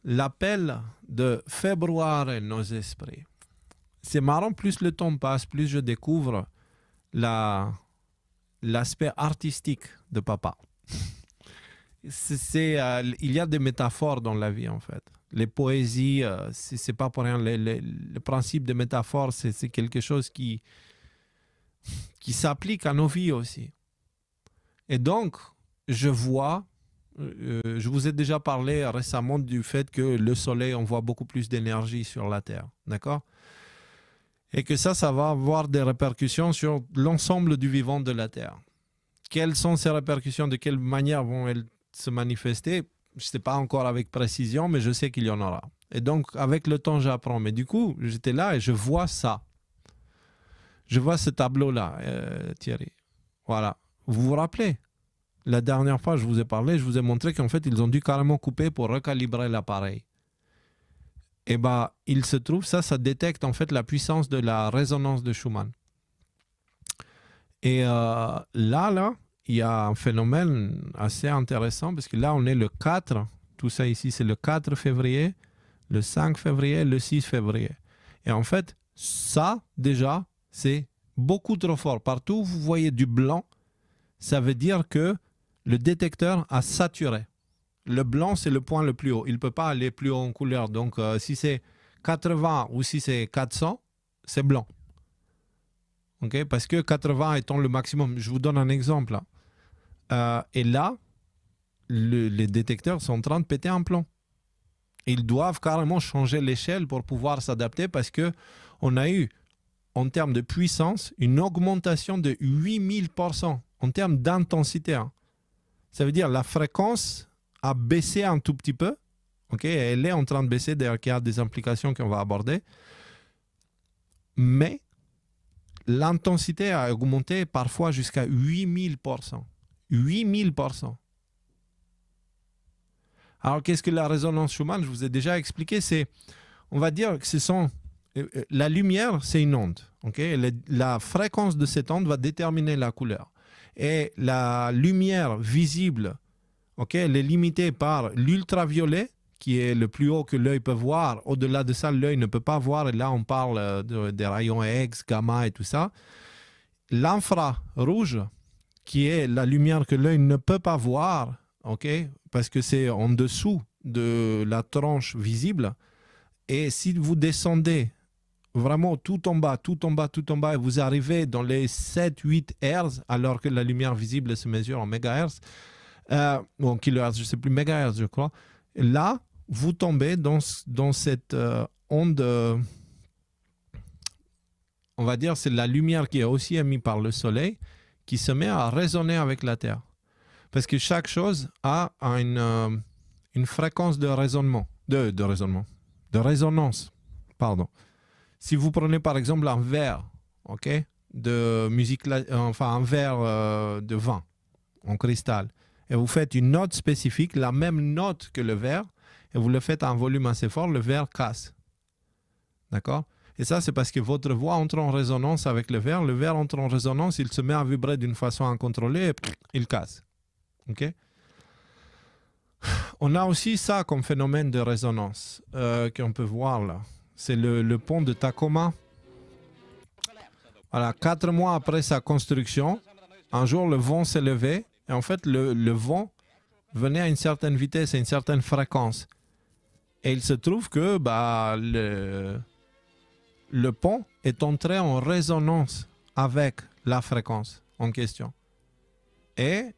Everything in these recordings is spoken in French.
l'appel de februare nos esprits. C'est marrant, plus le temps passe, plus je découvre l'aspect artistique de papa. Il y a des métaphores dans la vie, en fait. Les poésies, c'est pas pour rien. Le principe de métaphore, c'est quelque chose qui s'applique à nos vies aussi. Et donc, je vois, je vous ai déjà parlé récemment du fait que le soleil envoie beaucoup plus d'énergie sur la Terre, d'accord? Et que ça va avoir des répercussions sur l'ensemble du vivant de la Terre. Quelles sont ces répercussions? De quelle manière vont-elles se manifester? Je ne sais pas encore avec précision, mais je sais qu'il y en aura. Et donc, avec le temps, j'apprends. Mais du coup, j'étais là et je vois ça. Je vois ce tableau-là, Thierry. Voilà. Vous vous rappelez? La dernière fois, je vous ai parlé, je vous ai montré qu'en fait, ils ont dû carrément couper pour recalibrer l'appareil. Et bien, il se trouve, ça détecte en fait la puissance de la résonance de Schumann. Et là, il y a un phénomène assez intéressant parce que là, on est le 4. Tout ça ici, c'est le 4 février, le 5 février, le 6 février. Et en fait, ça, déjà, c'est beaucoup trop fort. Partout où vous voyez du blanc, ça veut dire que le détecteur a saturé. Le blanc, c'est le point le plus haut. Il ne peut pas aller plus haut en couleur. Donc, si c'est 80 ou si c'est 400, c'est blanc. Okay? Parce que 80 étant le maximum. Je vous donne un exemple. Et là, les détecteurs sont en train de péter un plomb. Ils doivent carrément changer l'échelle pour pouvoir s'adapter parce qu'on a eu, en termes de puissance, une augmentation de 8000% en termes d'intensité. Hein. Ça veut dire la fréquence a baissé un tout petit peu. Okay? Elle est en train de baisser, d'ailleurs, qu'il y a des implications qu'on va aborder. Mais l'intensité a augmenté parfois jusqu'à 8000%. 8000%. Alors, qu'est-ce que la résonance Schumann? Je vous ai déjà expliqué. On va dire que la lumière, c'est une onde. Okay? La fréquence de cette onde va déterminer la couleur. Et la lumière visible, okay, elle est limitée par l'ultraviolet, qui est le plus haut que l'œil peut voir. Au-delà de ça, l'œil ne peut pas voir. Et là, on parle des rayons X, gamma et tout ça. L'infrarouge, qui est la lumière que l'œil ne peut pas voir, okay, parce que c'est en dessous de la tranche visible. Et si vous descendez vraiment tout en bas, et vous arrivez dans les 7-8 Hz, alors que la lumière visible se mesure en mégahertz, en kilohertz, je ne sais plus, mégahertz, je crois. Là, vous tombez dans cette onde, on va dire, c'est la lumière qui est aussi émise par le Soleil, qui se met à résonner avec la Terre. Parce que chaque chose a une fréquence de résonnement, de résonance. Pardon. Si vous prenez par exemple un verre, okay, de musique, un verre de vin en cristal, et vous faites une note spécifique, la même note que le verre, et vous le faites à un volume assez fort, le verre casse. D'accord? Et ça, c'est parce que votre voix entre en résonance avec le verre entre en résonance, il se met à vibrer d'une façon incontrôlée et il casse. Okay? On a aussi ça comme phénomène de résonance qu'on peut voir là. C'est le pont de Tacoma. Voilà, 4 mois après sa construction, un jour le vent s'est levé et en fait le vent venait à une certaine vitesse et une certaine fréquence. Et il se trouve que le pont est entré en résonance avec la fréquence en question. Et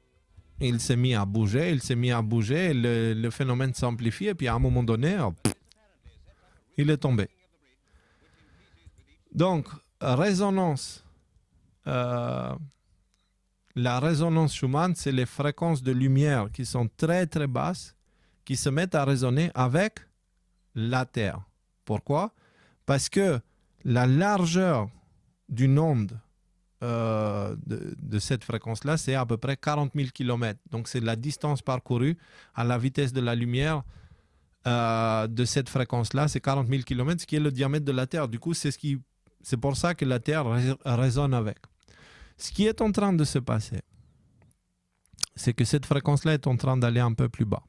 il s'est mis à bouger, et le phénomène s'amplifie, et puis à un moment donné, il est tombé. Donc, résonance. La résonance Schumann, c'est les fréquences de lumière qui sont très très basses, qui se mettent à résonner avec la Terre. Pourquoi? Parce que la largeur d'une onde de cette fréquence-là, c'est à peu près 40 000 km. Donc, c'est la distance parcourue à la vitesse de la lumière de cette fréquence-là, c'est 40 000 km, ce qui est le diamètre de la Terre. Du coup, c'est pour ça que la Terre résonne avec. Ce qui est en train de se passer, c'est que cette fréquence-là est en train d'aller un peu plus bas.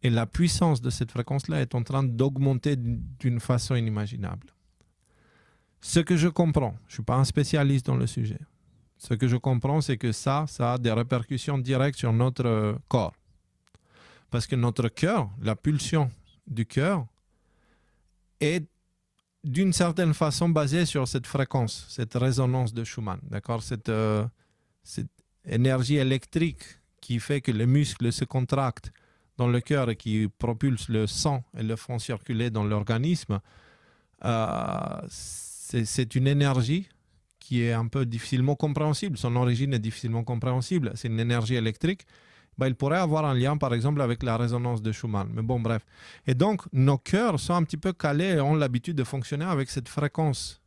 Et la puissance de cette fréquence-là est en train d'augmenter d'une façon inimaginable. Ce que je comprends, je ne suis pas un spécialiste dans le sujet, ce que je comprends, c'est que ça a des répercussions directes sur notre corps. Parce que notre cœur, la pulsion du cœur, est d'une certaine façon basée sur cette fréquence, cette résonance de Schumann. D'accord ? Cette énergie électrique qui fait que les muscles se contractent dans le cœur et qui propulse le sang et le font circuler dans l'organisme, c'est une énergie qui est un peu difficilement compréhensible. Son origine est difficilement compréhensible. C'est une énergie électrique. Il pourrait avoir un lien, par exemple, avec la résonance de Schumann. Mais bon, bref. Et donc, nos cœurs sont un petit peu calés et ont l'habitude de fonctionner avec cette fréquence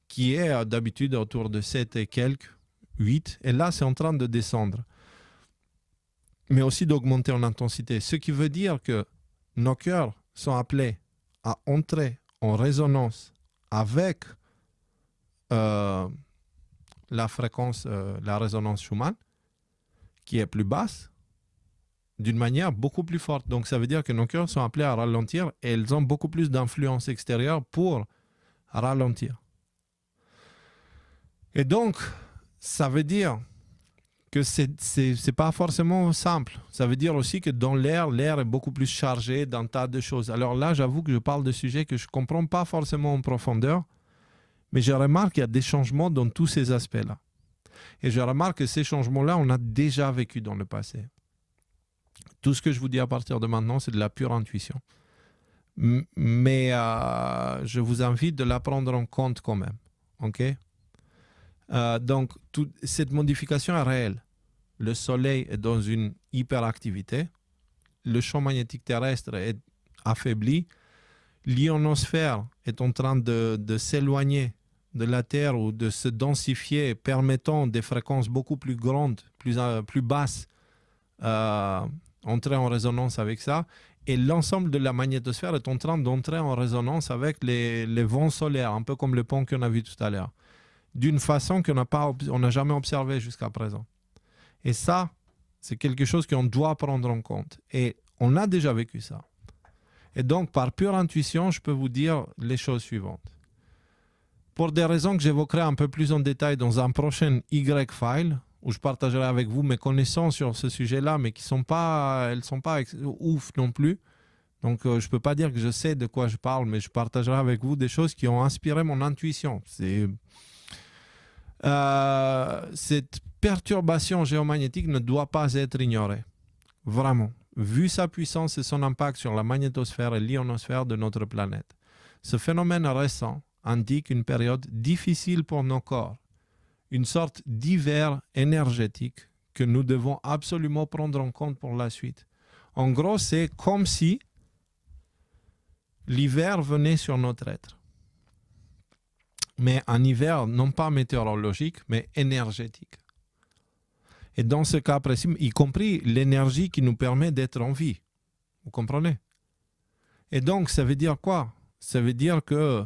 qui est d'habitude autour de 7 et quelques, 8. Et là, c'est en train de descendre. Mais aussi d'augmenter en intensité. Ce qui veut dire que nos cœurs sont appelés à entrer en résonance avec la fréquence, la résonance Schumann, qui est plus basse, d'une manière beaucoup plus forte. Donc ça veut dire que nos cœurs sont appelés à ralentir et ils ont beaucoup plus d'influence extérieure pour ralentir. Et donc, ça veut dire que c'est pas forcément simple. Ça veut dire aussi que dans l'air est beaucoup plus chargé d'un tas de choses. Alors là, j'avoue que je parle de sujets que je ne comprends pas forcément en profondeur, mais je remarque qu'il y a des changements dans tous ces aspects-là. Et je remarque que ces changements-là, on a déjà vécu dans le passé. Tout ce que je vous dis à partir de maintenant, c'est de la pure intuition. Mais je vous invite de la prendre en compte quand même. OK ? Donc, cette modification est réelle. Le Soleil est dans une hyperactivité. Le champ magnétique terrestre est affaibli. L'ionosphère est en train de s'éloigner de la Terre ou de se densifier, permettant des fréquences beaucoup plus grandes, plus basses, entrer en résonance avec ça. Et l'ensemble de la magnétosphère est en train d'entrer en résonance avec les vents solaires, un peu comme le pont qu'on a vu tout à l'heure, d'une façon qu'on n'a jamais observée jusqu'à présent. Et ça, c'est quelque chose qu'on doit prendre en compte. Et on a déjà vécu ça. Et donc, par pure intuition, je peux vous dire les choses suivantes. Pour des raisons que j'évoquerai un peu plus en détail dans un prochain Y-File, où je partagerai avec vous mes connaissances sur ce sujet-là, mais elles ne sont pas ouf non plus. Donc, je ne peux pas dire que je sais de quoi je parle, mais je partagerai avec vous des choses qui ont inspiré mon intuition. Cette perturbation géomagnétique ne doit pas être ignorée. Vraiment. Vu sa puissance et son impact sur la magnétosphère et l'ionosphère de notre planète. Ce phénomène récent indique une période difficile pour nos corps, une sorte d'hiver énergétique que nous devons absolument prendre en compte pour la suite. En gros, c'est comme si l'hiver venait sur notre être. Mais un hiver non pas météorologique, mais énergétique. Et dans ce cas précis, y compris l'énergie qui nous permet d'être en vie. Vous comprenez? Et donc, ça veut dire quoi? Ça veut dire que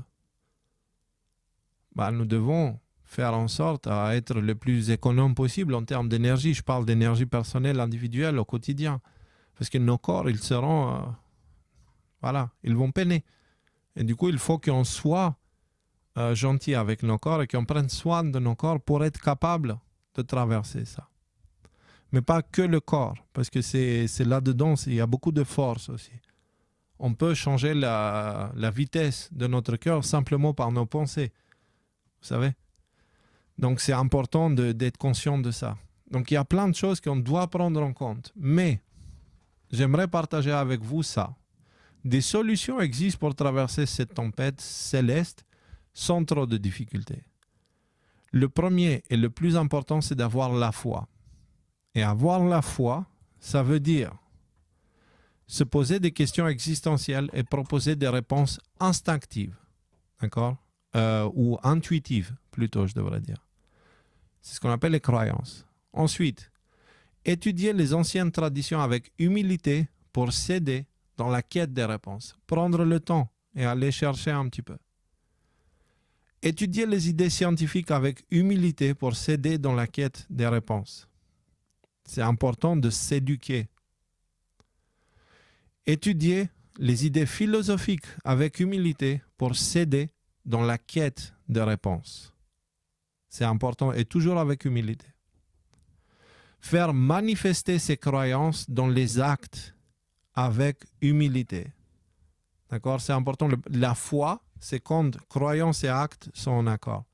nous devons faire en sorte à être le plus économe possible en termes d'énergie. Je parle d'énergie personnelle, individuelle, au quotidien. Parce que nos corps, ils seront... ils vont peiner. Et du coup, il faut qu'on soit gentil avec nos corps et qu'on prenne soin de nos corps pour être capable de traverser ça. Mais pas que le corps, parce que c'est là-dedans, il y a beaucoup de force aussi. On peut changer la vitesse de notre cœur simplement par nos pensées. Vous savez? Donc, c'est important d'être conscient de ça. Donc, il y a plein de choses qu'on doit prendre en compte. Mais, j'aimerais partager avec vous ça. Des solutions existent pour traverser cette tempête céleste sans trop de difficultés. Le premier et le plus important, c'est d'avoir la foi. Et avoir la foi, ça veut dire se poser des questions existentielles et proposer des réponses instinctives. D'accord? Ou intuitives, plutôt, je devrais dire. C'est ce qu'on appelle les croyances. Ensuite, étudier les anciennes traditions avec humilité pour s'aider dans la quête des réponses. Prendre le temps et aller chercher un petit peu. Étudier les idées scientifiques avec humilité pour s'aider dans la quête des réponses. C'est important de s'éduquer. Étudiez les idées philosophiques avec humilité pour s'aider dans la quête de réponses. C'est important et toujours avec humilité. Faire manifester ses croyances dans les actes avec humilité. D'accord? C'est important. La foi, c'est quand croyances et actes sont en accord.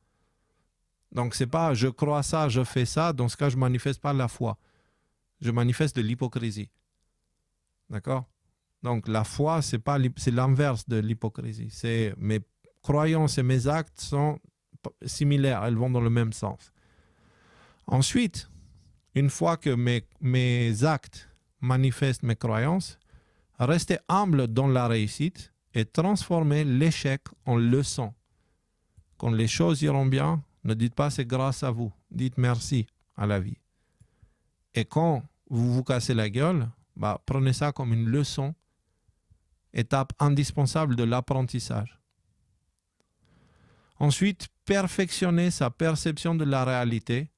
Donc, c'est pas je crois ça, je fais ça. Dans ce cas, je ne manifeste pas la foi. Je manifeste de l'hypocrisie. D'accord? Donc, la foi, c'est l'inverse de l'hypocrisie. Mes croyances et mes actes sont similaires. Elles vont dans le même sens. Ensuite, une fois que mes actes manifestent mes croyances, restez humble dans la réussite et transformez l'échec en leçon. Quand les choses iront bien, ne dites pas c'est grâce à vous. Dites merci à la vie. Et quand vous vous cassez la gueule, prenez ça comme une leçon, étape indispensable de l'apprentissage. Ensuite, perfectionnez sa perception de la réalité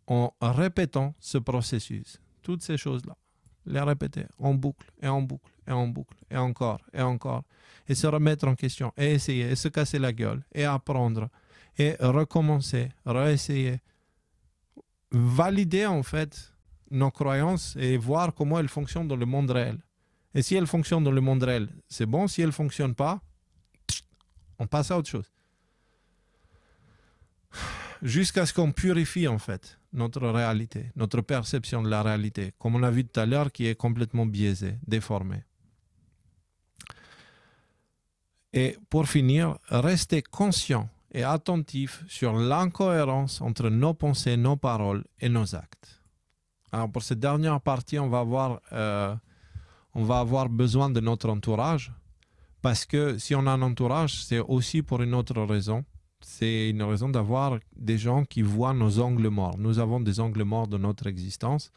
en répétant ce processus. Toutes ces choses-là, les répéter en boucle et en boucle et en boucle et encore et se remettre en question et essayer et se casser la gueule et apprendre et recommencer, réessayer. Valider en fait nos croyances et voir comment elles fonctionnent dans le monde réel. Et si elles fonctionnent dans le monde réel, c'est bon. Si elles ne fonctionnent pas, on passe à autre chose. Jusqu'à ce qu'on purifie en fait notre réalité, notre perception de la réalité, comme on a vu tout à l'heure, qui est complètement biaisée, déformée. Et pour finir, restez conscient et attentif sur l'incohérence entre nos pensées, nos paroles et nos actes. Alors pour cette dernière partie, on va avoir besoin de notre entourage, parce que si on a un entourage, c'est aussi pour une autre raison. C'est une raison d'avoir des gens qui voient nos angles morts. Nous avons des angles morts de notre existence,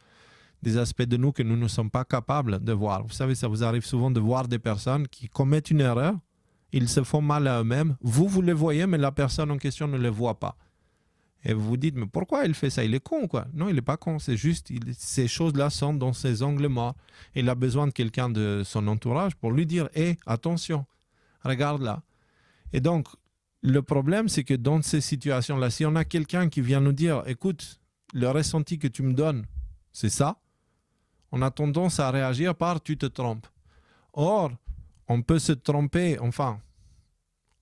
des aspects de nous que nous ne sommes pas capables de voir. Vous savez, ça vous arrive souvent de voir des personnes qui commettent une erreur, ils se font mal à eux-mêmes. Vous les voyez, mais la personne en question ne les voit pas. Et vous vous dites, mais pourquoi il fait ça? Il est con, quoi. Non, il n'est pas con. C'est juste, ces choses-là sont dans ses angles morts. Il a besoin de quelqu'un de son entourage pour lui dire, hé, attention, regarde là. Et donc, le problème, c'est que dans ces situations-là, si on a quelqu'un qui vient nous dire, écoute, le ressenti que tu me donnes, c'est ça, on a tendance à réagir par tu te trompes. Or, on peut se tromper, enfin,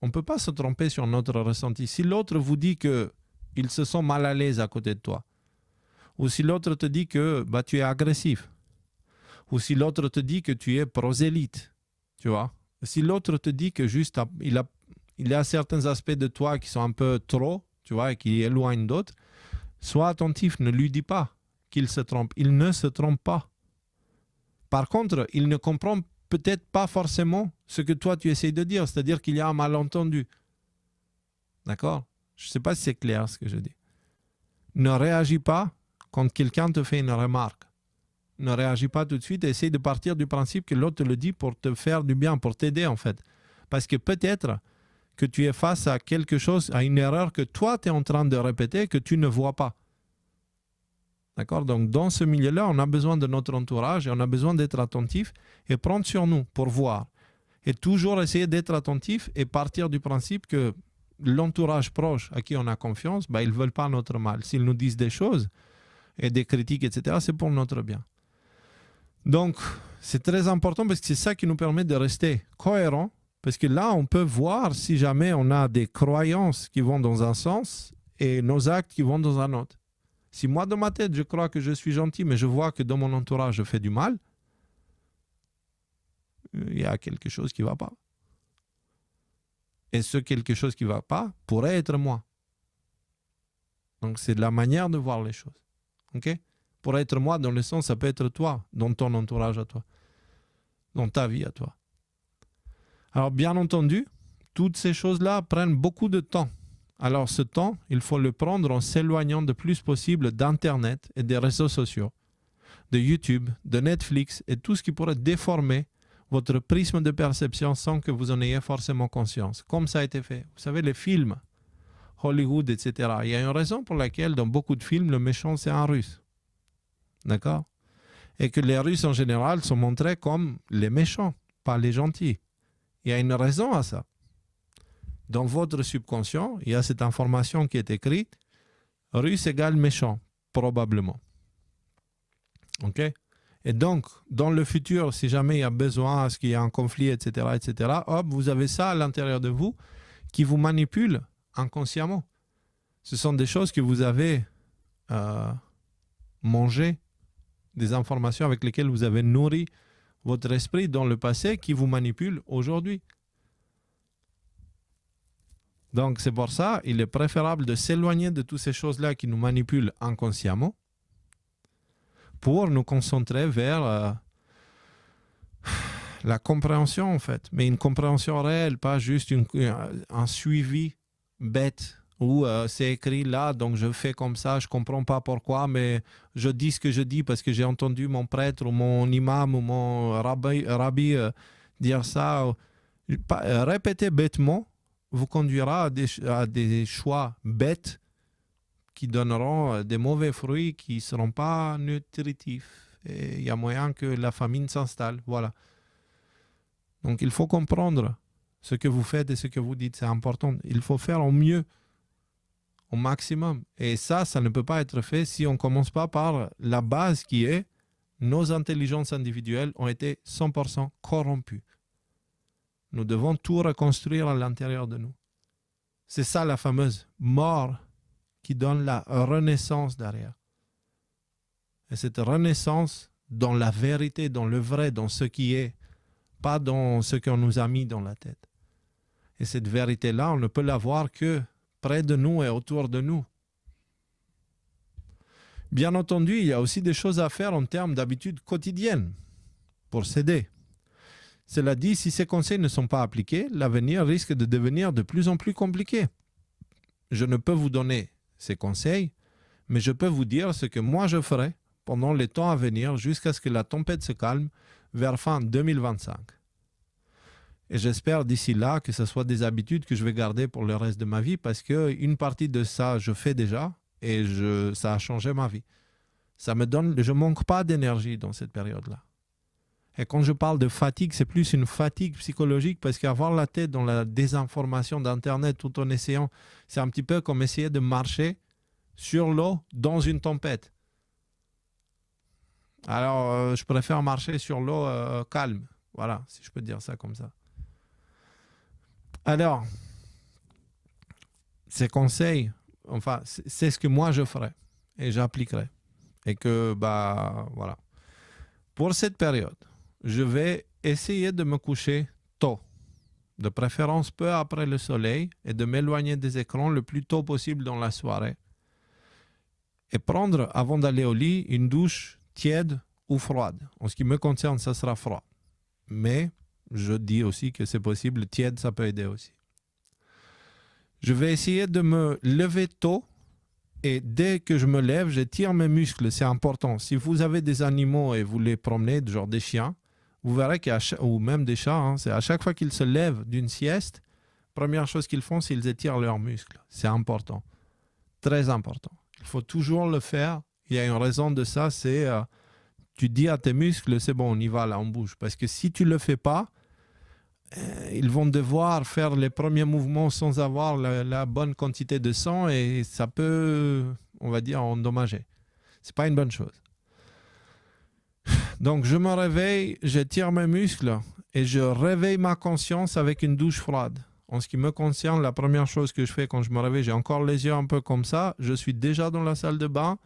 on ne peut pas se tromper sur notre ressenti. Si l'autre vous dit qu'il se sent mal à l'aise à côté de toi, ou si l'autre te dit que tu es agressif, ou si l'autre te dit que tu es prosélyte, tu vois, si l'autre te dit que juste il y a certains aspects de toi qui sont un peu trop, tu vois, et qui éloignent d'autres, sois attentif, ne lui dis pas qu'il se trompe. Il ne se trompe pas. Par contre, il ne comprend peut-être pas forcément ce que toi tu essayes de dire, c'est-à-dire qu'il y a un malentendu. D'accord? Je ne sais pas si c'est clair ce que je dis. Ne réagis pas quand quelqu'un te fait une remarque. Ne réagis pas tout de suite et essaye de partir du principe que l'autre te le dit pour te faire du bien, pour t'aider en fait. Parce que peut-être que tu es face à quelque chose, à une erreur que toi tu es en train de répéter, que tu ne vois pas. D'accord? Donc dans ce milieu-là, on a besoin de notre entourage et on a besoin d'être attentif et prendre sur nous pour voir. Et toujours essayer d'être attentif et partir du principe que l'entourage proche à qui on a confiance, ils ne veulent pas notre mal. S'ils nous disent des choses et des critiques, etc., c'est pour notre bien. Donc, c'est très important parce que c'est ça qui nous permet de rester cohérents. Parce que là, on peut voir si jamais on a des croyances qui vont dans un sens et nos actes qui vont dans un autre. Si moi, dans ma tête, je crois que je suis gentil, mais je vois que dans mon entourage, je fais du mal, il y a quelque chose qui ne va pas. Et ce quelque chose qui ne va pas pourrait être moi. Donc, c'est la manière de voir les choses. Okay? Pour être moi, dans le sens, ça peut être toi, dans ton entourage à toi, dans ta vie à toi. Alors, bien entendu, toutes ces choses-là prennent beaucoup de temps. Alors, ce temps, il faut le prendre en s'éloignant le plus possible d'Internet et des réseaux sociaux, de YouTube, de Netflix et tout ce qui pourrait déformer votre prisme de perception sans que vous en ayez forcément conscience, comme ça a été fait. Vous savez, les films, Hollywood, etc. Il y a une raison pour laquelle, dans beaucoup de films, le méchant, c'est un Russe. D'accord? Et que les Russes en général sont montrés comme les méchants, pas les gentils. Il y a une raison à ça. Dans votre subconscient, il y a cette information qui est écrite, Russe égale méchant, probablement. OK? Et donc, dans le futur, si jamais il y a besoin, est-ce qu'il y a un conflit, etc., hop, vous avez ça à l'intérieur de vous qui vous manipule inconsciemment. Ce sont des choses que vous avez mangées, des informations avec lesquelles vous avez nourri votre esprit dans le passé qui vous manipulent aujourd'hui. Donc, c'est pour ça il est préférable de s'éloigner de toutes ces choses-là qui nous manipulent inconsciemment pour nous concentrer vers la compréhension, en fait. Mais une compréhension réelle, pas juste un suivi bête où c'est écrit là, donc je fais comme ça, je ne comprends pas pourquoi, mais je dis ce que je dis parce que j'ai entendu mon prêtre ou mon imam ou mon rabbi dire ça. Répéter bêtement vous conduira à des choix bêtes qui donneront des mauvais fruits qui ne seront pas nutritifs. Et il y a moyen que la famine s'installe. Voilà. Donc il faut comprendre ce que vous faites et ce que vous dites. C'est important. Il faut faire au mieux, au maximum. Et ça ne peut pas être fait si on ne commence pas par la base qui est nos intelligences individuelles ont été 100% corrompues. Nous devons tout reconstruire à l'intérieur de nous. C'est ça la fameuse mort qui donne la renaissance derrière. Et cette renaissance dans la vérité, dans le vrai, dans ce qui est, pas dans ce qu'on nous a mis dans la tête. Et cette vérité-là, on ne peut la voir que près de nous et autour de nous. Bien entendu, il y a aussi des choses à faire en termes d'habitudes quotidiennes pour s'aider. Cela dit, si ces conseils ne sont pas appliqués, l'avenir risque de devenir de plus en plus compliqué. Je ne peux vous donner ces conseils, mais je peux vous dire ce que moi je ferai pendant les temps à venir jusqu'à ce que la tempête se calme vers fin 2025. Et j'espère d'ici là que ce soit des habitudes que je vais garder pour le reste de ma vie parce qu'une partie de ça, je fais déjà et ça a changé ma vie. Je ne manque pas d'énergie dans cette période-là. Et quand je parle de fatigue, c'est plus une fatigue psychologique parce qu'avoir la tête dans la désinformation d'Internet tout en essayant, c'est un petit peu comme essayer de marcher sur l'eau dans une tempête. Alors, je préfère marcher sur l'eau calme. Voilà, si je peux dire ça comme ça. Alors, ces conseils, enfin, c'est ce que moi je ferai et j'appliquerai. Et que, voilà. Pour cette période, je vais essayer de me coucher tôt, de préférence peu après le soleil, et de m'éloigner des écrans le plus tôt possible dans la soirée. Et prendre, avant d'aller au lit, une douche tiède ou froide. En ce qui me concerne, ça sera froid. Mais je dis aussi que c'est possible, tiède, ça peut aider aussi. Je vais essayer de me lever tôt. Et dès que je me lève, j'étire mes muscles, c'est important. Si vous avez des animaux et vous les promenez, genre des chiens, vous verrez ou même des chats, c'est à chaque fois qu'ils se lèvent d'une sieste, première chose qu'ils font, c'est qu'ils étirent leurs muscles. C'est important, très important. Il faut toujours le faire. Il y a une raison de ça, c'est tu dis à tes muscles, c'est bon, on y va, là, on bouge. Parce que si tu ne le fais pas, ils vont devoir faire les premiers mouvements sans avoir la bonne quantité de sang et ça peut, on va dire, endommager. Ce n'est pas une bonne chose. Donc, je me réveille, j'étire mes muscles et je réveille ma conscience avec une douche froide. En ce qui me concerne, la première chose que je fais quand je me réveille, j'ai encore les yeux un peu comme ça, je suis déjà dans la salle de bain,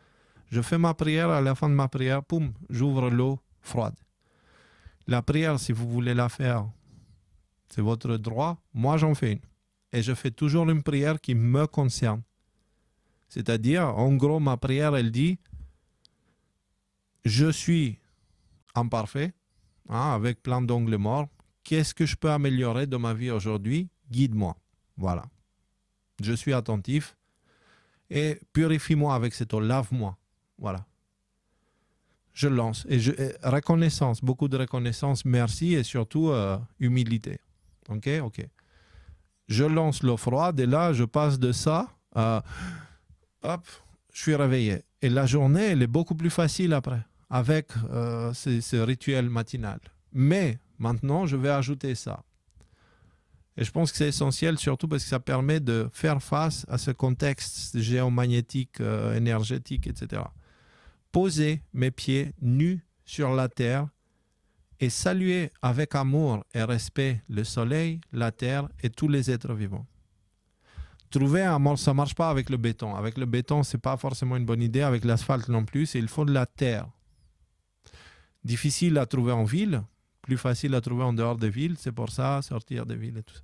je fais ma prière, à la fin de ma prière, poum, j'ouvre l'eau froide. La prière, si vous voulez la faire, c'est votre droit. Moi, j'en fais une. Et je fais toujours une prière qui me concerne. C'est-à-dire, en gros, ma prière, elle dit « Je suis imparfait, avec plein d'ongles morts. Qu'est-ce que je peux améliorer dans ma vie aujourd'hui? Guide-moi. » Voilà. Je suis attentif. Et purifie-moi avec cette eau. Lave-moi. Voilà. Je lance. Et reconnaissance, beaucoup de reconnaissance, merci et surtout humilité. Ok. Je lance l'eau froide et là, je passe de ça à... Hop, je suis réveillé. Et la journée, elle est beaucoup plus facile après. avec ce rituel matinal. Mais maintenant, je vais ajouter ça. Et je pense que c'est essentiel, surtout parce que ça permet de faire face à ce contexte géomagnétique, énergétique, etc. Poser mes pieds nus sur la terre et saluer avec amour et respect le soleil, la terre et tous les êtres vivants. Trouver un mort, ça ne marche pas avec le béton. Avec le béton, ce n'est pas forcément une bonne idée. Avec l'asphalte non plus, il faut de la terre. Difficile à trouver en ville, plus facile à trouver en dehors des villes. C'est pour ça, sortir des villes et tout ça.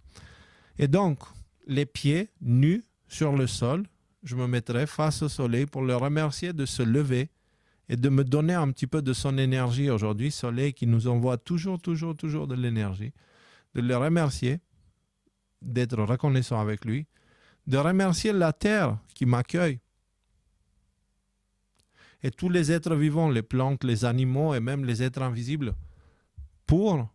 Et donc, les pieds nus sur le sol, je me mettrai face au soleil pour le remercier de se lever et de me donner un petit peu de son énergie aujourd'hui. Soleil qui nous envoie toujours de l'énergie. De le remercier, d'être reconnaissant avec lui, de remercier la terre qui m'accueille. Et tous les êtres vivants, les plantes, les animaux et même les êtres invisibles, pour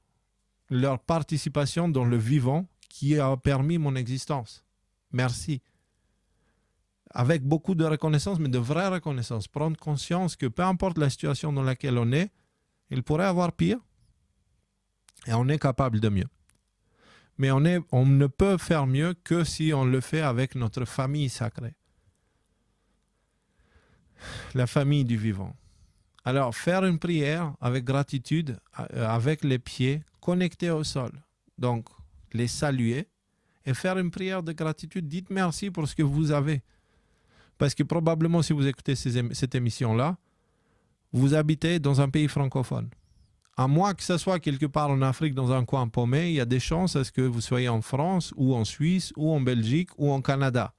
leur participation dans le vivant qui a permis mon existence. Merci. Avec beaucoup de reconnaissance, mais de vraie reconnaissance. Prendre conscience que peu importe la situation dans laquelle on est, il pourrait avoir pire et on est capable de mieux. Mais on ne peut faire mieux que si on le fait avec notre famille sacrée. La famille du vivant. Alors, faire une prière avec gratitude, avec les pieds connectés au sol. Donc, les saluer et faire une prière de gratitude. Dites merci pour ce que vous avez. Parce que probablement, si vous écoutez cette émission-là, vous habitez dans un pays francophone. À moins que ce soit quelque part en Afrique, dans un coin paumé, il y a des chances à ce que vous soyez en France, ou en Suisse, ou en Belgique, ou en Canada.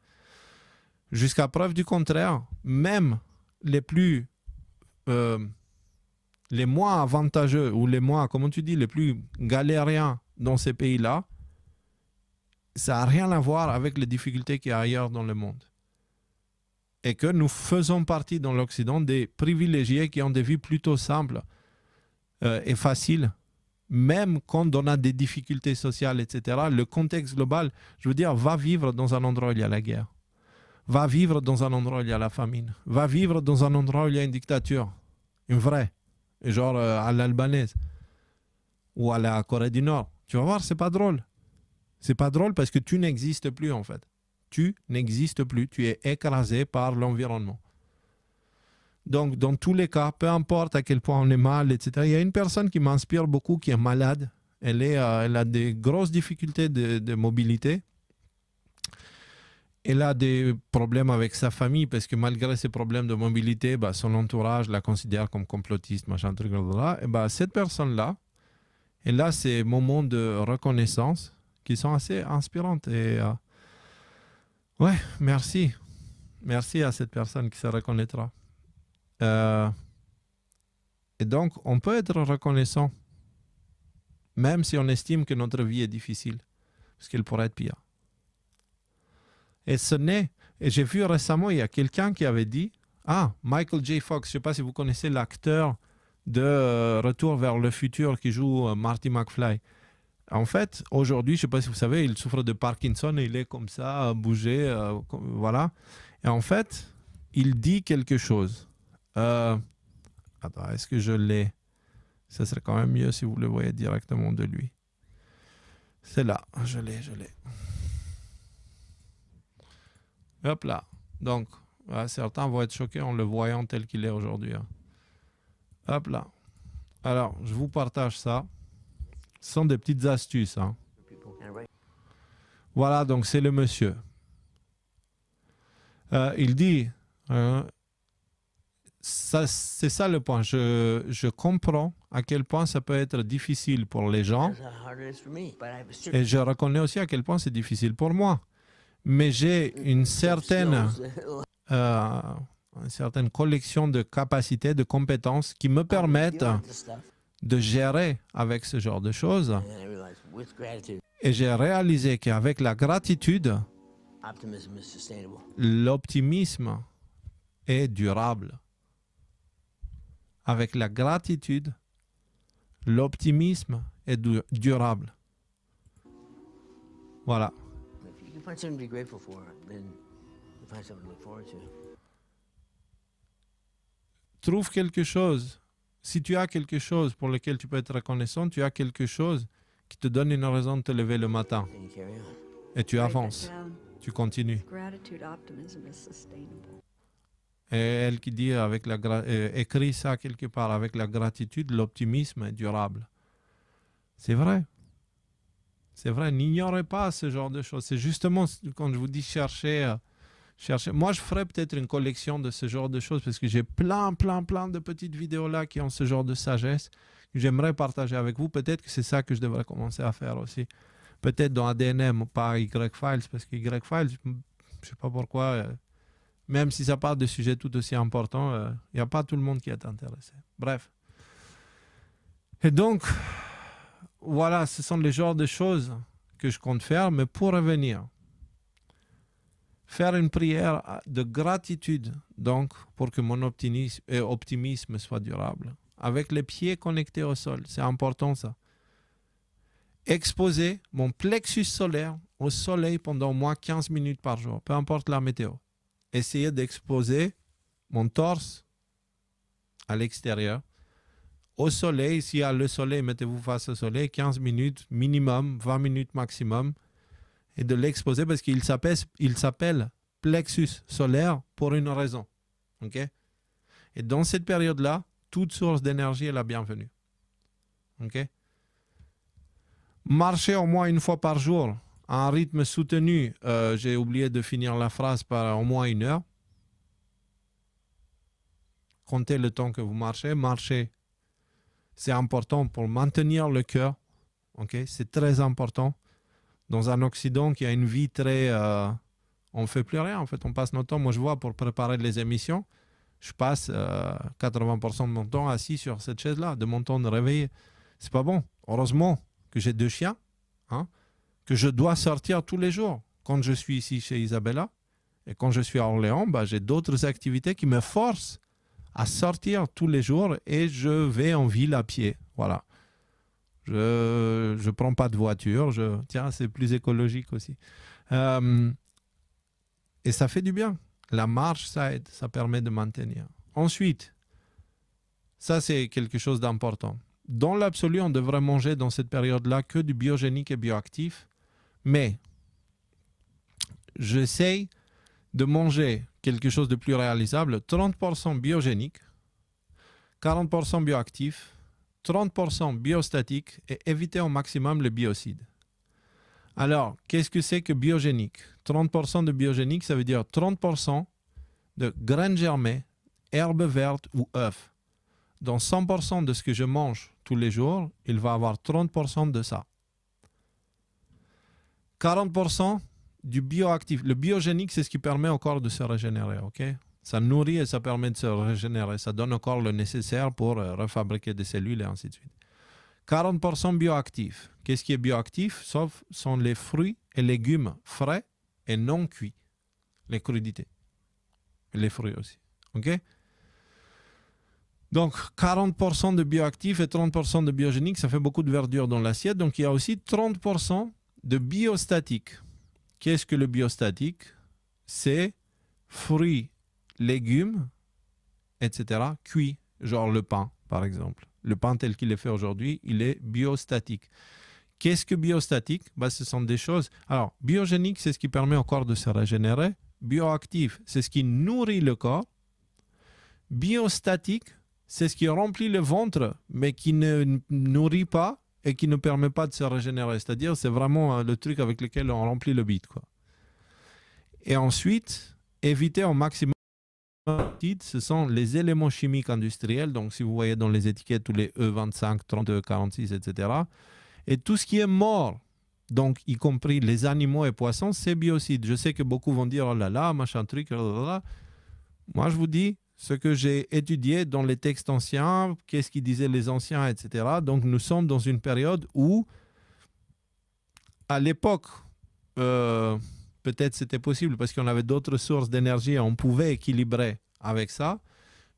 Jusqu'à preuve du contraire, même les moins avantageux, ou les moins, comment tu dis, les plus galériens dans ces pays-là, ça n'a rien à voir avec les difficultés qu'il y a ailleurs dans le monde. Et que nous faisons partie dans l'Occident des privilégiés qui ont des vies plutôt simples et faciles, même quand on a des difficultés sociales, etc. Le contexte global, je veux dire, va vivre dans un endroit où il y a la guerre. Va vivre dans un endroit où il y a la famine. Va vivre dans un endroit où il y a une dictature. Une vraie. Genre à l'albanaise. Ou à la Corée du Nord. Tu vas voir, c'est pas drôle. C'est pas drôle parce que tu n'existes plus en fait. Tu n'existes plus. Tu es écrasé par l'environnement. Donc, dans tous les cas, peu importe à quel point on est mal, etc. Il y a une personne qui m'inspire beaucoup, qui est malade. Elle a des grosses difficultés de mobilité. Elle a des problèmes avec sa famille parce que malgré ses problèmes de mobilité, son entourage la considère comme complotiste, machin, truc, là. Et cette personne-là, elle a ces moments de reconnaissance qui sont assez inspirantes. Et ouais, merci. Merci à cette personne qui se reconnaîtra. Et donc, on peut être reconnaissant, même si on estime que notre vie est difficile, parce qu'elle pourrait être pire. Et j'ai vu récemment, il y a quelqu'un qui avait dit, Michael J. Fox, je ne sais pas si vous connaissez l'acteur de Retour vers le futur qui joue Marty McFly. En fait, aujourd'hui, je ne sais pas si vous savez, il souffre de Parkinson et il est comme ça, bougé, voilà. Et en fait, il dit quelque chose. Attends, est-ce que je l'ai? Ça serait quand même mieux si vous le voyez directement de lui. C'est là, je l'ai. Hop là. Donc, certains vont être choqués en le voyant tel qu'il est aujourd'hui. Hein. Hop là. Alors, je vous partage ça. Ce sont des petites astuces. Hein. Voilà, donc c'est le monsieur. Il dit, c'est ça le point. Je comprends à quel point ça peut être difficile pour les gens. Et je reconnais aussi à quel point c'est difficile pour moi. Mais j'ai une certaine collection de capacités, de compétences qui me permettent de gérer avec ce genre de choses. Et j'ai réalisé qu'avec la gratitude, l'optimisme est durable. Avec la gratitude, l'optimisme est durable. Voilà. Trouve quelque chose Si tu as quelque chose pour lequel tu peux être reconnaissant, tu as quelque chose qui te donne une raison de te lever le matin. Et tu avances, tu continues. Et elle qui dit, écrit ça quelque part, avec la gratitude, l'optimisme est durable. C'est vrai. C'est vrai, n'ignorez pas ce genre de choses. C'est justement quand je vous dis chercher. Moi, je ferais peut-être une collection de ce genre de choses parce que j'ai plein de petites vidéos là qui ont ce genre de sagesse que j'aimerais partager avec vous. Peut-être que c'est ça que je devrais commencer à faire aussi. Peut-être dans ADNM, pas Y-Files, parce que Y-Files, je ne sais pas pourquoi, même si ça parle de sujets tout aussi importants, il n'y a pas tout le monde qui est intéressé. Bref. Et donc, voilà, ce sont les genres de choses que je compte faire, mais pour revenir, faire une prière de gratitude, donc, pour que mon optimisme soit durable, avec les pieds connectés au sol, c'est important ça. Exposer mon plexus solaire au soleil pendant au moins 15 minutes par jour, peu importe la météo. Essayez d'exposer mon torse à l'extérieur. Au soleil, s'il y a le soleil, mettez-vous face au soleil, 15 minutes minimum, 20 minutes maximum, et de l'exposer parce qu'il s'appelle plexus solaire pour une raison. Okay? Et dans cette période-là, toute source d'énergie est la bienvenue. Okay? Marcher au moins une fois par jour, à un rythme soutenu, j'ai oublié de finir la phrase par au moins 1 heure. Comptez le temps que vous marchez. Marcher, c'est important pour maintenir le cœur. Okay? C'est très important. Dans un Occident qui a une vie très... on ne fait plus rien, en fait. On passe notre temps. Moi, je vois, pour préparer les émissions, je passe 80% de mon temps assis sur cette chaise-là, de mon temps de réveil. C'est pas bon. Heureusement que j'ai 2 chiens, hein, que je dois sortir tous les jours. Quand je suis ici chez Isabella et quand je suis à Orléans, j'ai d'autres activités qui me forcent à sortir tous les jours et je vais en ville à pied. Voilà. Je ne prends pas de voiture. Tiens, c'est plus écologique aussi. Et ça fait du bien. La marche, ça aide. Ça permet de maintenir. Ensuite, ça, c'est quelque chose d'important. Dans l'absolu, on devrait manger dans cette période-là que du biogénique et bioactif. Mais j'essaye de manger quelque chose de plus réalisable. 30% biogénique, 40% bioactif, 30% biostatique et éviter au maximum le biocide. Alors, qu'est-ce que c'est que biogénique? 30% de biogénique, ça veut dire 30% de graines germées, herbes vertes ou œufs. Dans 100% de ce que je mange tous les jours, il va y avoir 30% de ça. 40% du bioactif. Le biogénique, c'est ce qui permet au corps de se régénérer. Okay? Ça nourrit et ça permet de se régénérer. Ça donne au corps le nécessaire pour refabriquer des cellules et ainsi de suite. 40% bioactif. Qu'est-ce qui est bioactif? Sauf sont les fruits et légumes frais et non cuits. Les crudités. Et les fruits aussi. OK? Donc, 40% de bioactif et 30% de biogénique, ça fait beaucoup de verdure dans l'assiette. Donc, il y a aussi 30% de biostatique. Qu'est-ce que le biostatique? C'est fruits, légumes, etc., cuits, genre le pain, par exemple. Le pain tel qu'il est fait aujourd'hui, il est biostatique. Qu'est-ce que biostatique? Ce sont des choses... Alors, biogénique, c'est ce qui permet au corps de se régénérer. Bioactif, c'est ce qui nourrit le corps. Biostatique, c'est ce qui remplit le ventre, mais qui ne nourrit pas et qui ne permet pas de se régénérer. C'est-à-dire, c'est vraiment le truc avec lequel on remplit le bide, quoi. Et ensuite, éviter au maximum... Ce sont les éléments chimiques industriels. Donc, si vous voyez dans les étiquettes tous les E25, 32, 46, etc. Et tout ce qui est mort, donc y compris les animaux et poissons, c'est biocide. Je sais que beaucoup vont dire, oh là là, machin truc, oh là là. Moi, je vous dis ce que j'ai étudié dans les textes anciens, qu'est-ce qu'ils disaient les anciens, etc. Donc, nous sommes dans une période où, à l'époque, peut-être c'était possible parce qu'on avait d'autres sources d'énergie et on pouvait équilibrer avec ça.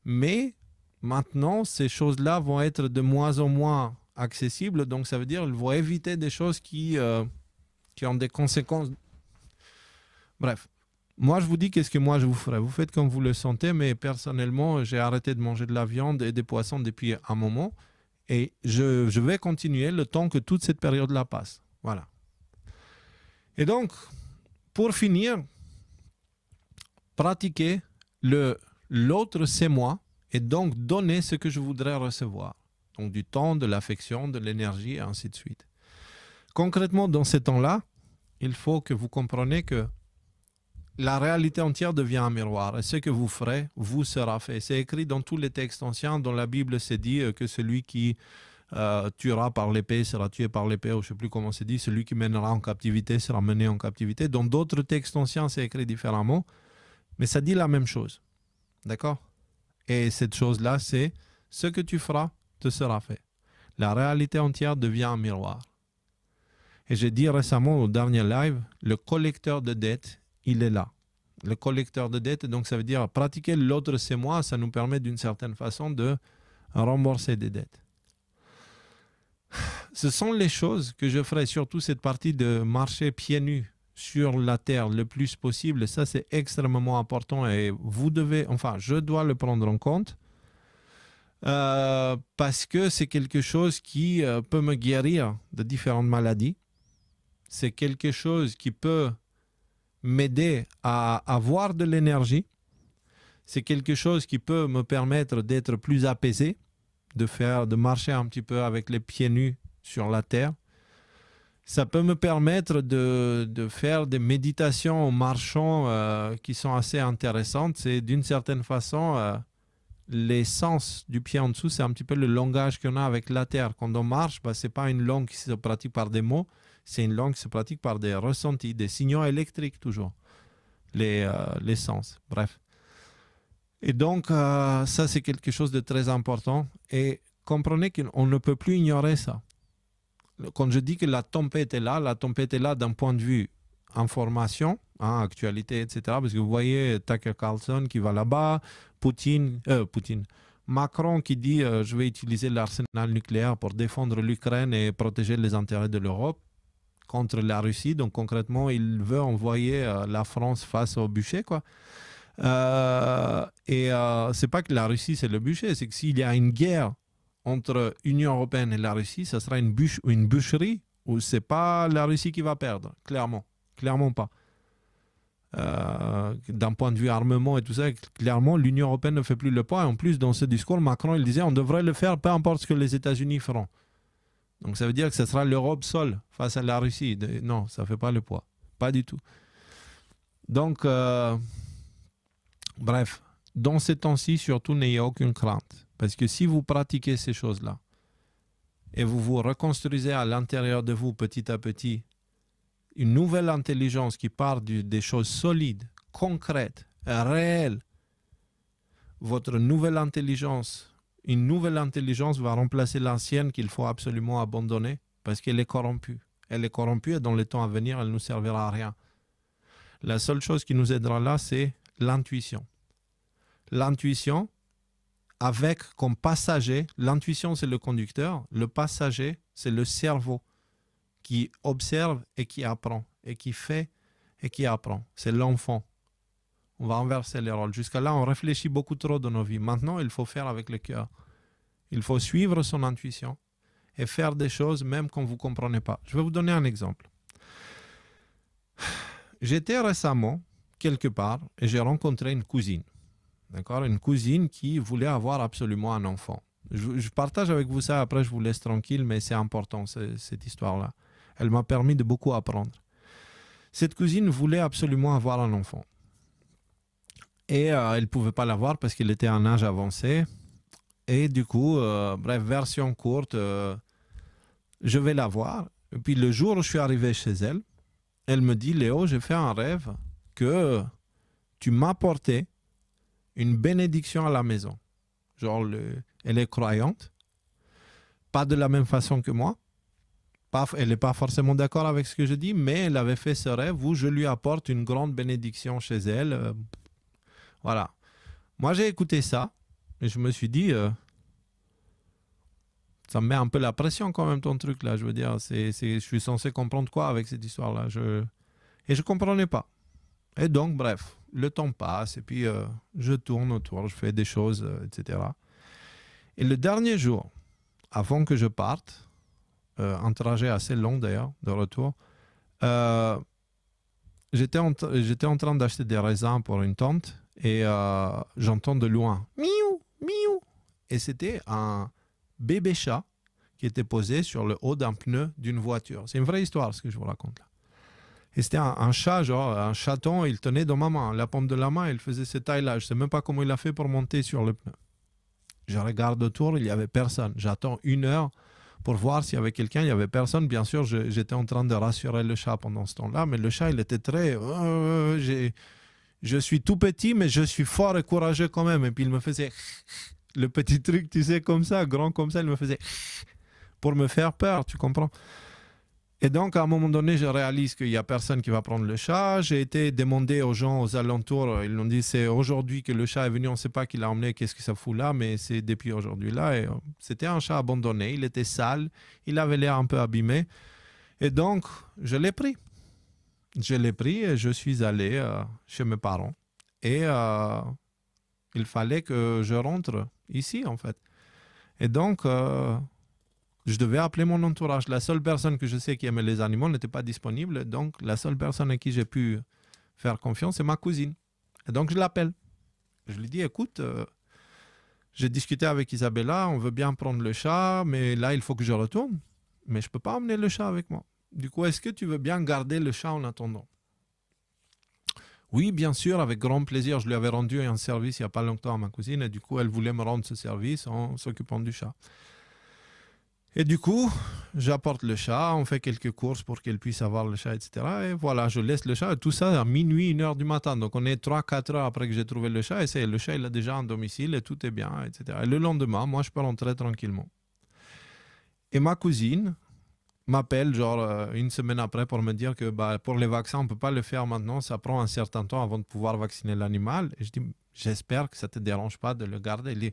Mais maintenant, ces choses-là vont être de moins en moins accessibles. Donc, ça veut dire qu'il faut éviter des choses qui ont des conséquences. Bref. Moi, je vous dis qu'est-ce que moi je vous ferai. Vous faites comme vous le sentez, mais personnellement, j'ai arrêté de manger de la viande et des poissons depuis un moment. Et je vais continuer le temps que toute cette période-là passe. Voilà. Et donc, pour finir, pratiquer l'autre c'est moi et donc donner ce que je voudrais recevoir. Donc du temps, de l'affection, de l'énergie et ainsi de suite. Concrètement, dans ces temps-là, il faut que vous compreniez que la réalité entière devient un miroir et ce que vous ferez vous sera fait. C'est écrit dans tous les textes anciens. Dans la Bible, c'est dit que celui qui tuera par l'épée sera tué par l'épée, ou je ne sais plus comment c'est dit, celui qui mènera en captivité sera mené en captivité. Dans d'autres textes anciens, c'est écrit différemment, mais ça dit la même chose. D'accord? Et cette chose-là, c'est ce que tu feras te sera fait. La réalité entière devient un miroir. Et j'ai dit récemment au dernier live, le collecteur de dettes, il est là. Le collecteur de dettes, donc ça veut dire pratiquer l'autre c'est moi, ça nous permet d'une certaine façon de rembourser des dettes. Ce sont les choses que je ferai, surtout cette partie de marcher pieds nus sur la terre le plus possible. Ça, c'est extrêmement important et vous devez, enfin, je dois le prendre en compte parce que c'est quelque chose qui peut me guérir de différentes maladies. C'est quelque chose qui peut m'aider à avoir de l'énergie. C'est quelque chose qui peut me permettre d'être plus apaisé, de marcher un petit peu avec les pieds nus sur la terre. Ça peut me permettre de faire des méditations en marchant qui sont assez intéressantes. C'est d'une certaine façon, l'essence du pied en dessous, c'est un petit peu le langage qu'on a avec la terre. Quand on marche, ce n'est pas une langue qui se pratique par des mots, c'est une langue qui se pratique par des ressentis, des signaux électriques toujours, les sens, bref. Et donc, ça, c'est quelque chose de très important. Et comprenez qu'on ne peut plus ignorer ça. Quand je dis que la tempête est là d'un point de vue information, actualité, etc. Parce que vous voyez Tucker Carlson qui va là-bas, Macron qui dit je vais utiliser l'arsenal nucléaire pour défendre l'Ukraine et protéger les intérêts de l'Europe contre la Russie. Donc concrètement, il veut envoyer la France face au bûcher, quoi. C'est pas que la Russie c'est le bûcher, c'est que s'il y a une guerre entre l'Union européenne et la Russie, ça sera une bûcherie où c'est pas la Russie qui va perdre, clairement pas. D'un point de vue armement et tout ça, clairement l'Union européenne ne fait plus le poids. Et en plus, dans ce discours, Macron il disait on devrait le faire peu importe ce que les États-Unis feront. Donc ça veut dire que ce sera l'Europe seule face à la Russie. Non, ça fait pas le poids, pas du tout. Donc bref, dans ces temps-ci, surtout, n'ayez aucune crainte. Parce que si vous pratiquez ces choses-là et vous vous reconstruisez à l'intérieur de vous petit à petit une nouvelle intelligence qui part des choses solides, concrètes, réelles, une nouvelle intelligence va remplacer l'ancienne qu'il faut absolument abandonner parce qu'elle est corrompue. Elle est corrompue et dans les temps à venir, elle ne nous servira à rien. La seule chose qui nous aidera là, c'est l'intuition. L'intuition, avec comme passager, l'intuition c'est le conducteur, le passager c'est le cerveau qui observe et qui apprend, et qui fait et qui apprend. C'est l'enfant. On va inverser les rôles. Jusqu'à là, on réfléchit beaucoup trop dans nos vies. Maintenant, il faut faire avec le cœur. Il faut suivre son intuition et faire des choses même quand vous ne comprenez pas. Je vais vous donner un exemple. J'étais récemment quelque part et j'ai rencontré une cousine. D'accord? Une cousine qui voulait avoir absolument un enfant. Je partage avec vous ça, après je vous laisse tranquille, mais c'est important cette histoire-là. Elle m'a permis de beaucoup apprendre. Cette cousine voulait absolument avoir un enfant. Et elle ne pouvait pas l'avoir parce qu'elle était en âge avancé. Et du coup, bref, version courte, je vais la voir. Et puis le jour où je suis arrivé chez elle, elle me dit, Léo, j'ai fait un rêve que tu m'as apporté une bénédiction à la maison. Genre, elle est croyante, pas de la même façon que moi. Elle n'est pas forcément d'accord avec ce que je dis, mais elle avait fait ce rêve où je lui apporte une grande bénédiction chez elle. Voilà. Moi, j'ai écouté ça et je me suis dit, ça me met un peu la pression quand même ton truc là. Je veux dire, je suis censé comprendre quoi avec cette histoire-là. Et je ne comprenais pas. Et donc, bref, le temps passe et puis je tourne autour, je fais des choses, etc. Et le dernier jour, avant que je parte, un trajet assez long d'ailleurs, de retour, euh, j'étais en train d'acheter des raisins pour une tante et j'entends de loin miou, miou. Et c'était un bébé chat qui était posé sur le haut d'un pneu d'une voiture. C'est une vraie histoire ce que je vous raconte là. Et c'était un chat, genre un chaton, il tenait dans ma main, la paume de la main, il faisait cette taille-là. Je ne sais même pas comment il a fait pour monter sur le pneu. Je regarde autour, il n'y avait personne. J'attends 1 heure pour voir s'il y avait quelqu'un. Il n'y avait personne. Bien sûr, j'étais en train de rassurer le chat pendant ce temps-là, mais le chat, il était très... je suis tout petit, mais je suis fort et courageux quand même. Et puis il me faisait le petit truc, tu sais, comme ça, grand comme ça, il me faisait pour me faire peur, tu comprends? Et donc, à un moment donné, je réalise qu'il n'y a personne qui va prendre le chat. J'ai été demandé aux gens aux alentours. Ils m'ont dit, c'est aujourd'hui que le chat est venu. On ne sait pas qui l'a emmené, qu'est-ce que ça fout là, mais c'est depuis aujourd'hui là. Et c'était un chat abandonné. Il était sale. Il avait l'air un peu abîmé. Et donc, je l'ai pris. Je l'ai pris et je suis allé chez mes parents. Et il fallait que je rentre ici, en fait. Et donc... je devais appeler mon entourage. La seule personne que je sais qui aimait les animaux n'était pas disponible. Donc, la seule personne à qui j'ai pu faire confiance, c'est ma cousine. Et donc, je l'appelle. Je lui dis, écoute, j'ai discuté avec Isabella, on veut bien prendre le chat, mais là, il faut que je retourne. Mais je ne peux pas emmener le chat avec moi. Du coup, est-ce que tu veux bien garder le chat en attendant? Oui, bien sûr, avec grand plaisir. Je lui avais rendu un service il n'y a pas longtemps à ma cousine. Et du coup, elle voulait me rendre ce service en s'occupant du chat. Et du coup, j'apporte le chat, on fait quelques courses pour qu'elle puisse avoir le chat, etc. Et voilà, je laisse le chat. Et tout ça à minuit, 1 heure du matin. Donc, on est 3-4 heures après que j'ai trouvé le chat. Et le chat, il a déjà un domicile et tout est bien, etc. Et le lendemain, moi, je peux rentrer tranquillement. Et ma cousine m'appelle, genre, 1 semaine après pour me dire que pour les vaccins, on ne peut pas le faire maintenant. Ça prend un certain temps avant de pouvoir vacciner l'animal. Et je dis, j'espère que ça ne te dérange pas de le garder. Elle dit,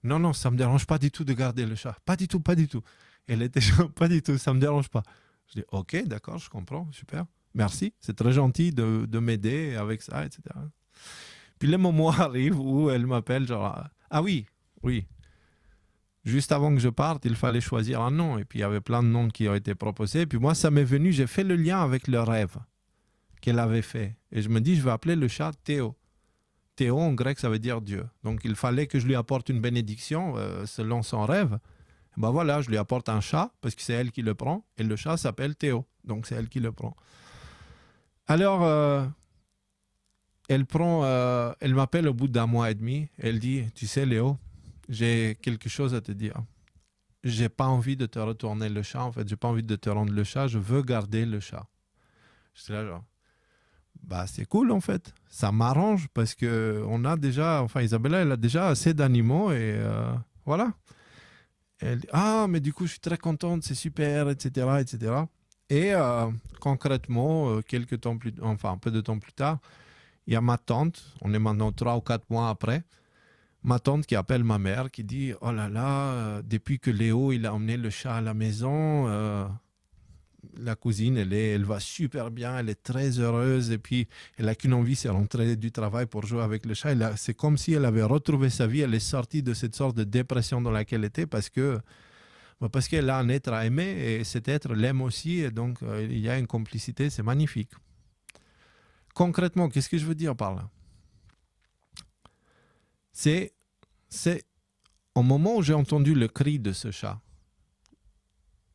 non, non, ça ne me dérange pas du tout de garder le chat. Pas du tout, pas du tout. Elle était genre, pas du tout, ça ne me dérange pas. Je dis, ok, d'accord, je comprends, super. Merci, c'est très gentil de m'aider avec ça, etc. Puis le moment arrive où elle m'appelle, genre, ah oui, oui. Juste avant que je parte, il fallait choisir un nom. Et puis il y avait plein de noms qui ont été proposés. Puis moi, ça m'est venu, j'ai fait le lien avec le rêve qu'elle avait fait. Et je me dis, je vais appeler le chat Théo. Théo, en grec, ça veut dire Dieu. Donc il fallait que je lui apporte une bénédiction selon son rêve. Ben voilà, je lui apporte un chat parce que c'est elle qui le prend et le chat s'appelle Théo, donc c'est elle qui le prend. Alors, elle m'appelle au bout d'1 mois et demi. Elle dit, tu sais Léo, j'ai quelque chose à te dire. J'ai pas envie de te retourner le chat, en fait, j'ai pas envie de te rendre le chat, je veux garder le chat. J'étais là genre, bah c'est cool en fait, ça m'arrange parce que on a déjà, enfin Isabella, elle a déjà assez d'animaux et voilà. Elle dit, ah, mais du coup, je suis très contente, c'est super, etc., etc. Et concrètement, enfin, un peu de temps plus tard, il y a ma tante, on est maintenant 3 ou 4 mois après, ma tante qui appelle ma mère, qui dit, oh là là, depuis que Léo, il a emmené le chat à la maison, la cousine, elle va super bien, elle est très heureuse et puis elle n'a qu'une envie, c'est rentrer du travail pour jouer avec le chat. C'est comme si elle avait retrouvé sa vie, elle est sortie de cette sorte de dépression dans laquelle elle était parce qu'elle a un être à aimer et cet être l'aime aussi et donc il y a une complicité, c'est magnifique. Concrètement, qu'est-ce que je veux dire par là? C'est au moment où j'ai entendu le cri de ce chat,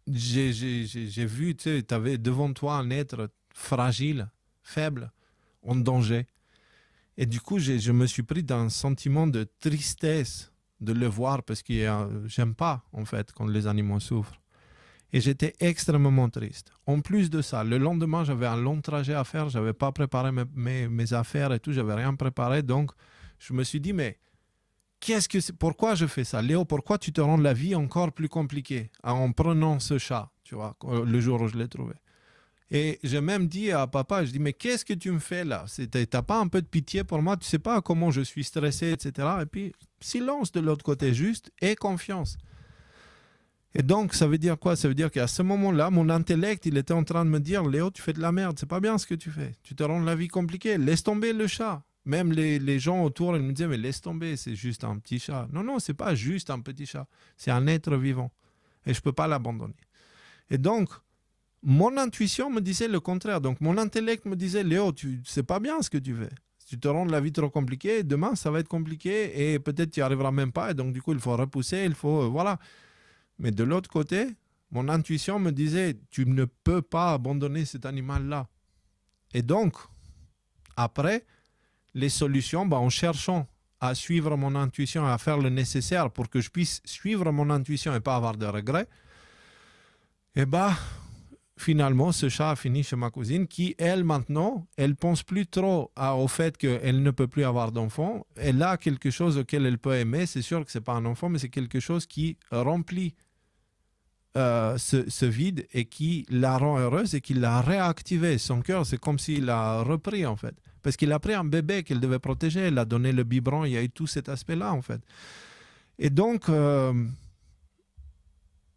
j'ai vu, tu sais, tu avais devant toi un être fragile, faible, en danger. Et du coup, je me suis pris d'un sentiment de tristesse de le voir parce que j'aime pas, en fait, quand les animaux souffrent. Et j'étais extrêmement triste. En plus de ça, le lendemain, j'avais un long trajet à faire. Je n'avais pas préparé mes affaires et tout. Je n'avais rien préparé. Donc, je me suis dit, mais pourquoi je fais ça? Léo, pourquoi tu te rends la vie encore plus compliquée en prenant ce chat, tu vois, le jour où je l'ai trouvé? Et j'ai même dit à papa, je dis, mais qu'est-ce que tu me fais là? T'as pas un peu de pitié pour moi? Tu sais pas comment je suis stressé, etc. Et puis, silence de l'autre côté, juste, et confiance. Et donc, ça veut dire quoi? Ça veut dire qu'à ce moment-là, mon intellect, il était en train de me dire, Léo, tu fais de la merde, c'est pas bien ce que tu fais. Tu te rends la vie compliquée, laisse tomber le chat. Même les gens autour, ils me disaient, mais laisse tomber, c'est juste un petit chat. Non, non, c'est pas juste un petit chat, c'est un être vivant. Et je peux pas l'abandonner. Et donc, mon intuition me disait le contraire. Donc, mon intellect me disait, Léo, c'est pas bien ce que tu fais. Tu te rends la vie trop compliquée, demain, ça va être compliqué et peut-être tu n'y arriveras même pas. Et donc, du coup, il faut repousser, il faut... voilà. Mais de l'autre côté, mon intuition me disait, tu ne peux pas abandonner cet animal-là. Et donc, après, les solutions, en cherchant à suivre mon intuition, à faire le nécessaire pour que je puisse suivre mon intuition et pas avoir de regrets, et finalement, ce chat a fini chez ma cousine qui, elle, maintenant, elle pense plus trop au fait qu'elle ne peut plus avoir d'enfant. Elle a quelque chose auquel elle peut aimer. C'est sûr que ce n'est pas un enfant, mais c'est quelque chose qui remplit ce vide et qui la rend heureuse et qui l'a réactivé. Son cœur, c'est comme s'il l'a repris, en fait. Parce qu'il a pris un bébé qu'elle devait protéger. Elle a donné le biberon. Il y a eu tout cet aspect-là, en fait. Et donc,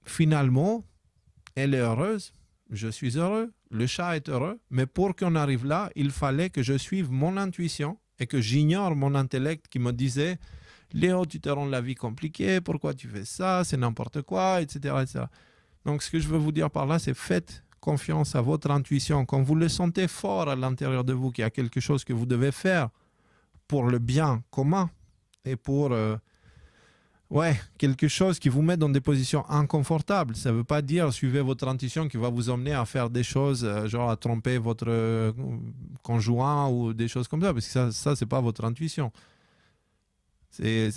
finalement, elle est heureuse. Je suis heureux, le chat est heureux, mais pour qu'on arrive là, il fallait que je suive mon intuition et que j'ignore mon intellect qui me disait « Léo, tu te rends la vie compliquée, pourquoi tu fais ça, c'est n'importe quoi, etc., etc. » Donc, ce que je veux vous dire par là, c'est faites confiance à votre intuition. Quand vous le sentez fort à l'intérieur de vous, qu'il y a quelque chose que vous devez faire pour le bien commun et pour... quelque chose qui vous met dans des positions inconfortables. Ça ne veut pas dire suivez votre intuition qui va vous emmener à faire des choses, genre à tromper votre conjoint ou des choses comme ça, parce que ça c'est pas votre intuition.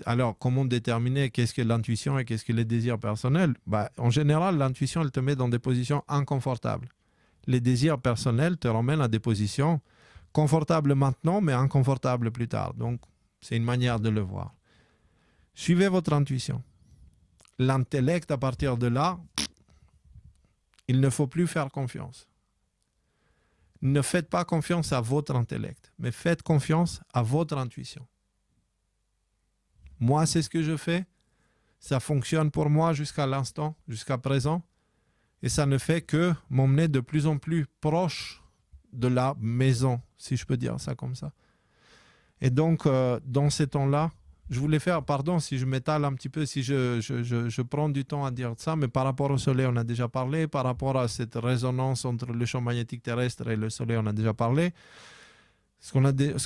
Alors, comment déterminer qu'est-ce que l'intuition et qu'est-ce que les désirs personnels? En général, l'intuition, elle te met dans des positions inconfortables. Les désirs personnels te ramènent à des positions confortables maintenant, mais inconfortables plus tard. Donc, c'est une manière de le voir. Suivez votre intuition. L'intellect, à partir de là, il ne faut plus faire confiance. Ne faites pas confiance à votre intellect, mais faites confiance à votre intuition. Moi, c'est ce que je fais. Ça fonctionne pour moi jusqu'à l'instant, jusqu'à présent. Et ça ne fait que m'emmener de plus en plus proche de la maison, si je peux dire ça comme ça. Et donc, dans ces temps-là, je voulais faire, pardon si je m'étale un petit peu, si je prends du temps à dire ça, mais par rapport au Soleil, on a déjà parlé. Par rapport à cette résonance entre le champ magnétique terrestre et le Soleil, on a déjà parlé. Ce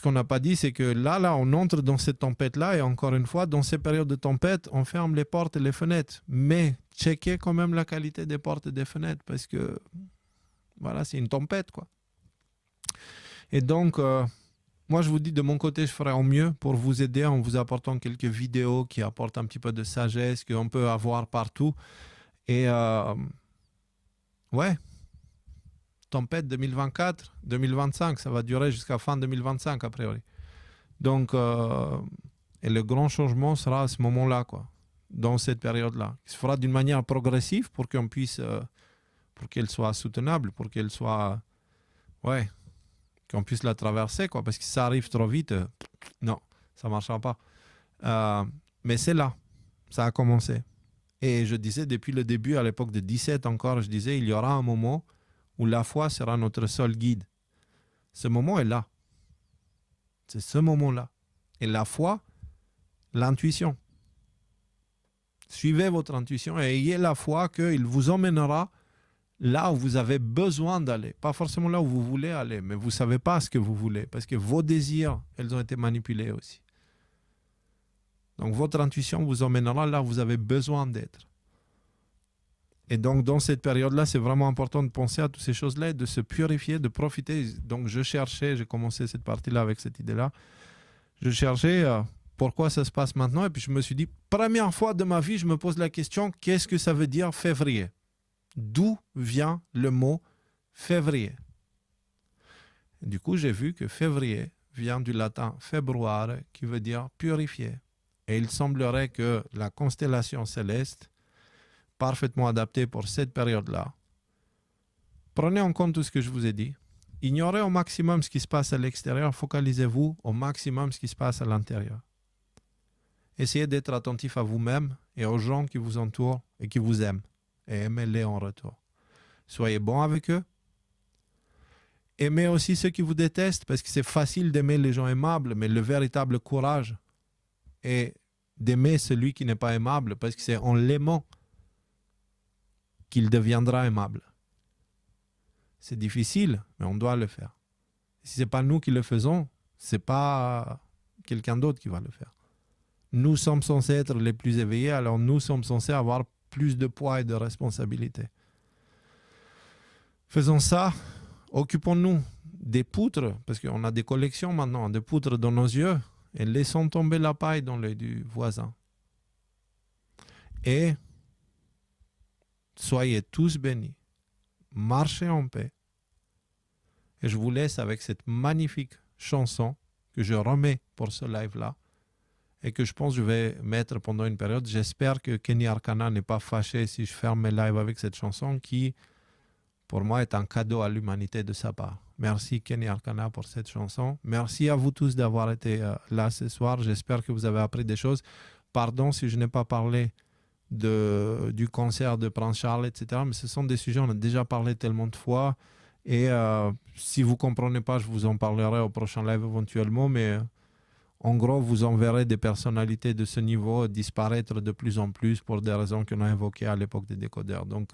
qu'on n'a pas dit, c'est que là, on entre dans cette tempête-là. Et encore une fois, dans ces périodes de tempête, on ferme les portes et les fenêtres. Mais checkez quand même la qualité des portes et des fenêtres parce que, voilà, c'est une tempête, quoi. Et donc... moi, je vous dis, de mon côté, je ferai au mieux pour vous aider en vous apportant quelques vidéos qui apportent un petit peu de sagesse qu'on peut avoir partout. Et tempête 2024, 2025, ça va durer jusqu'à fin 2025 a priori. Donc, et le grand changement sera à ce moment-là, quoi, dans cette période-là. Il se fera d'une manière progressive pour qu'on puisse, pour qu'elle soit soutenable, pour qu'elle soit, qu'on puisse la traverser, quoi, parce que si ça arrive trop vite, non, ça ne marchera pas. Mais c'est là, ça a commencé. Et je disais depuis le début, à l'époque de 17 encore, je disais, il y aura un moment où la foi sera notre seul guide. Ce moment est là. C'est ce moment-là. Et la foi, l'intuition. Suivez votre intuition et ayez la foi qu'il vous emmènera là où vous avez besoin d'aller. Pas forcément là où vous voulez aller, mais vous ne savez pas ce que vous voulez, parce que vos désirs, elles ont été manipulés aussi. Donc votre intuition vous emmènera là où vous avez besoin d'être. Et donc dans cette période-là, c'est vraiment important de penser à toutes ces choses-là, de se purifier, de profiter. Donc j'ai commencé cette partie-là avec cette idée-là. Je cherchais pourquoi ça se passe maintenant, et puis je me suis dit, première fois de ma vie, je me pose la question, qu'est-ce que ça veut dire février ? D'où vient le mot février? Du coup, j'ai vu que février vient du latin februare, qui veut dire purifier. Et il semblerait que la constellation céleste, parfaitement adaptée pour cette période-là, prenez en compte tout ce que je vous ai dit. Ignorez au maximum ce qui se passe à l'extérieur, focalisez-vous au maximum ce qui se passe à l'intérieur. Essayez d'être attentif à vous-même et aux gens qui vous entourent et qui vous aiment. et aimez-les en retour. Soyez bons avec eux. Aimez aussi ceux qui vous détestent, parce que c'est facile d'aimer les gens aimables, mais le véritable courage est d'aimer celui qui n'est pas aimable, parce que c'est en l'aimant qu'il deviendra aimable. C'est difficile, mais on doit le faire. Si ce n'est pas nous qui le faisons, ce n'est pas quelqu'un d'autre qui va le faire. Nous sommes censés être les plus éveillés, alors nous sommes censés avoir plus de poids et de responsabilité. Faisons ça. Occupons-nous des poutres, parce qu'on a des collections maintenant, de poutres dans nos yeux, et laissons tomber la paille dans l'œil du voisin. Et soyez tous bénis. Marchez en paix. Et je vous laisse avec cette magnifique chanson que je remets pour ce live-là et que je pense que je vais mettre pendant une période. J'espère que Kenny Arcana n'est pas fâché si je ferme mes lives avec cette chanson qui, pour moi, est un cadeau à l'humanité de sa part. Merci Kenny Arcana pour cette chanson. Merci à vous tous d'avoir été là ce soir. J'espère que vous avez appris des choses. Pardon si je n'ai pas parlé du concert de Prince Charles, etc. Mais ce sont des sujets, on a déjà parlé tellement de fois. Et si vous ne comprenez pas, je vous en parlerai au prochain live éventuellement. Mais en gros, vous en verrez des personnalités de ce niveau disparaître de plus en plus pour des raisons qu'on a évoquées à l'époque des décodeurs. Donc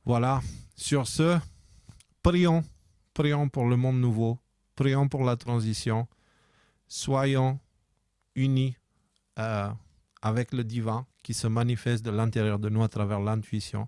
voilà. Sur ce, prions. Prions pour le monde nouveau. Prions pour la transition. Soyons unis avec le divin qui se manifeste de l'intérieur de nous à travers l'intuition.